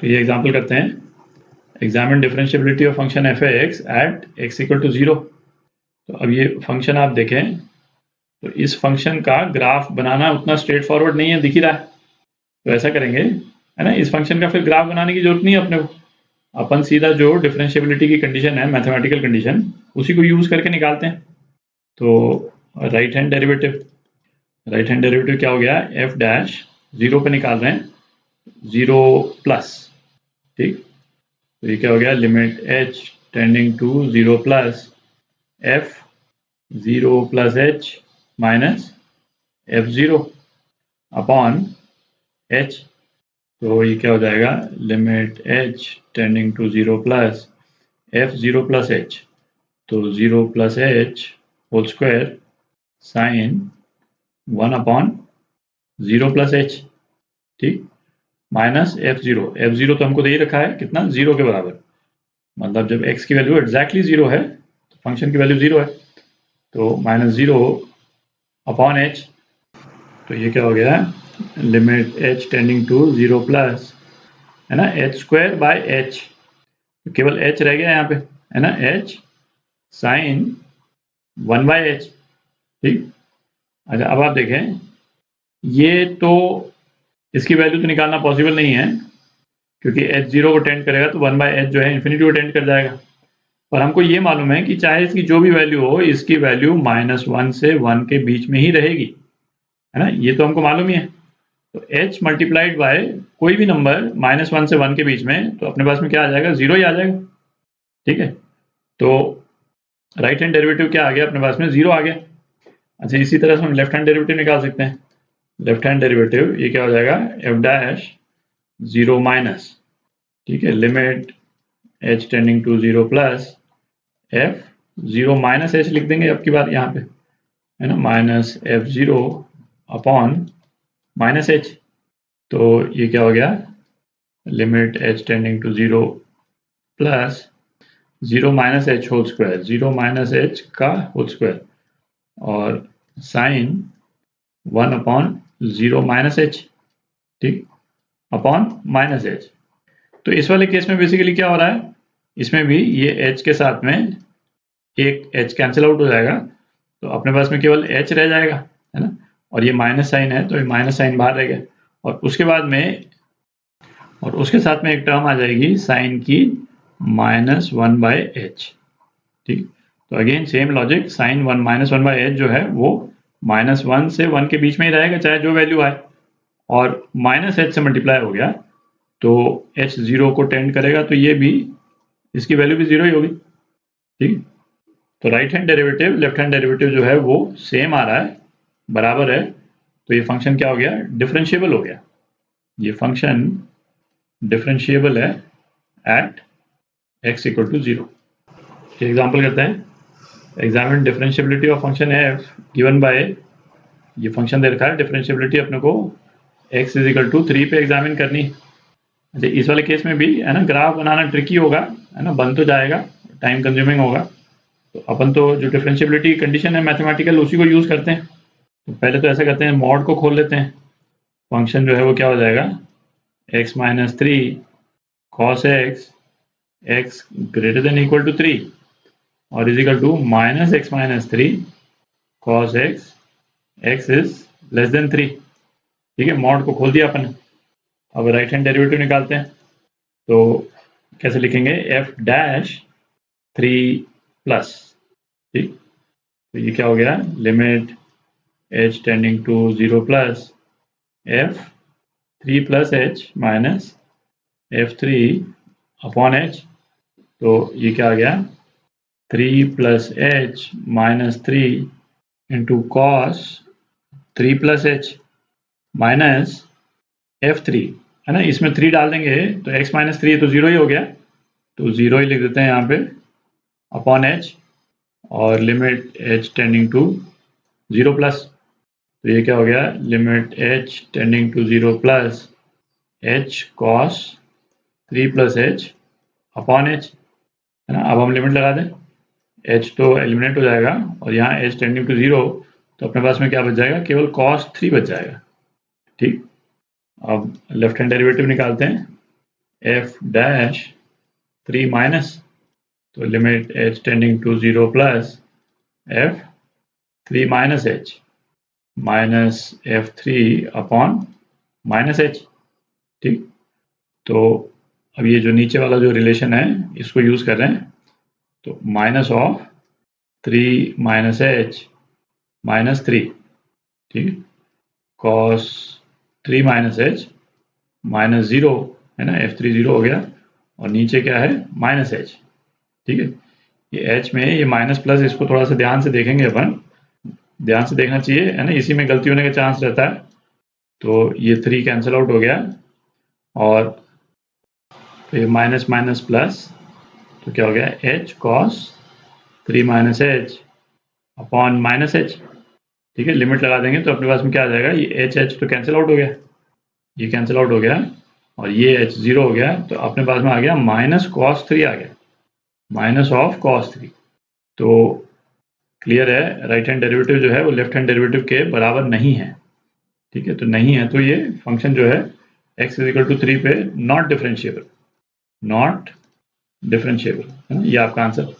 तो ये एग्जाम्पल करते हैं। Examine differentiability of function f x at x equal to 0। तो अब ये फंक्शन आप देखें तो इस फंक्शन का ग्राफ बनाना उतना स्ट्रेट फॉरवर्ड नहीं है, दिख ही रहा है। तो ऐसा करेंगे, है ना, इस फंक्शन का फिर ग्राफ बनाने की जरूरत नहीं है अपने को। अपन सीधा जो डिफरेंशिएबिलिटी की कंडीशन है, मैथमेटिकल कंडीशन, उसी को यूज करके निकालते हैं। तो राइट हैंड डेरिवेटिव क्या हो गया, एफ डैश 0 पे निकाल रहे हैं, 0 प्लस, ठीक। तो ये क्या हो गया, limit h tending to 0 plus f 0 plus h minus f0 upon h। तो ये क्या हो जाएगा, limit h tending to 0 plus f0 plus h। तो 0 plus h whole square sine 1 upon 0 plus h, ठीक, माइनस f0 तो हमको दे ही रखा है कितना, 0 के बराबर। मतलब जब x की वैल्यू एग्जैक्टली 0 है तो फंक्शन की वैल्यू 0 है, तो माइनस 0 अपॉन h। तो ये क्या हो गया, limit h tending to 0 plus, है ना, h स्क्वायर बाय h। तो केवल h रह गया यहाँ पे, है ना, h साइन 1 बाय h, ठीक। अच्छा अब आप देखें, ये तो इसकी वैल्यू तो निकालना पॉसिबल नहीं है, क्योंकि h 0 को टेंड करेगा तो 1 बाय h जो है इन्फिनिटी को टेंड कर जाएगा। पर हमको ये मालूम है कि चाहे इसकी जो भी वैल्यू हो, इसकी वैल्यू -1 से 1 के बीच में ही रहेगी, है ना, ये तो हमको मालूम ही है। तो h मल्टीप्लाइड बाय कोई भी नंबर -1 से 1 के बीच में, तो अपने पास में क्या आ जाएगा, 0 ही आ जाएगा, ठीक है। तो राइट हैंड डेरिवेटिव क्या आ गया अपने पास में, 0 आ गया। अच्छा इसी तरह से हम लेफ्ट हैंड डेरिवेटिव निकाल सकते हैं। लेफ्ट हैंड डेरिवेटिव ये क्या हो जाएगा, एफ डैश 0 माइनस, ठीक है, limit h tending to 0 plus f 0 minus h लिख देंगे अब की बार यहाँ पे, है ना, minus f0 upon minus h। तो ये क्या हो गया, limit h tending to 0 plus 0 minus h whole square, 0 minus h का होल स्क्वायर, और साइन 1 अपॉन 0 माइनस h, ठीक, अपॉन माइनस h। तो इस वाले केस में बेसिकली क्या हो रहा है, इसमें भी ये h के साथ में एक h कैंसिल आउट हो जाएगा, तो अपने पास में केवल h रह जाएगा, है ना, और ये माइनस साइन है तो ये माइनस साइन बाहर रह गया, और उसके बाद में और उसके साथ में एक टर्म आ जाएगी साइन की -1 बाय h, ठीक। तो again same logic, sine 1 -1 by h जो है वो -1 से 1 के बीच में ही रहेगा चाहे जो वैल्यू आए, और माइनस h से मल्टीप्लाई हो गया तो h 0 को टेंड करेगा, तो ये भी, इसकी वैल्यू भी 0 ही होगी, ठीक। तो right hand derivative left hand derivative जो है वो सेम आ रहा है, बराबर है। तो ये फंक्शन क्या हो गया, डिफरेंशिएबल हो गया। ये फंक्शन डिफरेंशिएबल है at x equal to 0। Example करते हैं, examine differentiability of function f given by, ये फंक्शन दे रखा है, डिफरेंशिएबिलिटी अपने को x इज इक्वल टू 3 पे एग्जामिन करनी। अच्छा इस वाले केस में भी, है ना, ग्राफ बनाना ट्रिकी होगा, है ना, बन तो जाएगा, टाइम कंज्यूमिंग होगा। तो अपन तो जो डिफरेंशिएबिलिटी कंडीशन है मैथमेटिकल, उसी को यूज करते हैं। तो पहले तो ऐसा करते हैं, मॉड को खोल लेते हैं। फंक्शन जो है वो क्या हो जाएगा, x minus 3 cos x greater than equal to 3 और is equal to minus x minus 3 cos x is less than 3, ठीक है। मॉड को खोल दिया अपन। अब राइट हैंड डेरिवेटिव निकालते हैं, तो कैसे लिखेंगे, f डैश 3 प्लस, ठीक। तो ये क्या हो गया, limit h tending to 0 plus f 3 plus h minus f3 upon h। तो ये क्या आ गया, 3 plus h minus 3 into cos 3 plus h minus f3, है ना, इसमें 3 डाल देंगे तो x माइनस 3 तो 0 ही हो गया, तो 0 ही लिख देते हैं यहाँ पे, अपॉन h, और limit h tending to 0 plus. तो ये क्या हो गया, limit h tending to 0 plus h cos 3 plus h upon h, है ना। अब हम लिमिट लगा दें, h तो एलिमिनेट हो जाएगा और यहाँ h टेंडिंग टू 0, तो अपने पास में क्या बच जाएगा, केवल cos 3 बच जाएगा, ठीक। अब लेफ्ट हैंड डेरिवेटिव निकालते हैं, एफ डैश 3 माइनस, तो limit h tending to 0 plus f 3 minus h minus f 3 upon minus h. ठीक, तो अब ये जो नीचे वाला जो रिलेशन है इसको यूज कर रहे हैं, तो minus of 3 minus h minus 3, ठीक है, कॉस 3 माइनस एच माइनस 0 है ना, f3 0 हो गया, और नीचे क्या है माइनस एच। ठीक है, ये h में ये माइनस प्लस, इसको थोड़ा सा ध्यान से देखेंगे अपन, ध्यान से देखना चाहिए है ना, इसी में गलती होने का चांस रहता है। तो ये 3 कैंसिल आउट हो गया, और तो ये माइनस माइनस प्लस, तो क्या हो गया h cos 3 minus H upon minus h. ठीक है, लिमिट लगा देंगे तो अपने पास में क्या आ जाएगा, ये h तो कैंसिल आउट हो गया, ये कैंसिल आउट हो गया, और ये h 0 हो गया, तो अपने पास में आ गया माइनस कॉस 3 आ गया, माइनस ऑफ कॉस 3। तो क्लियर है, राइट हैंड डेरिवेटिव जो है वो लेफ्ट हैंड डेरिवेटिव के बराबर नहीं है। ठीक है, तो नहीं है, तो ये फंक्शन जो है x इज इक्वल टू 3 पे नॉट डिफरेंशिएबल, नॉट डिफरेंशिएबल है ना, ये आपका आंसर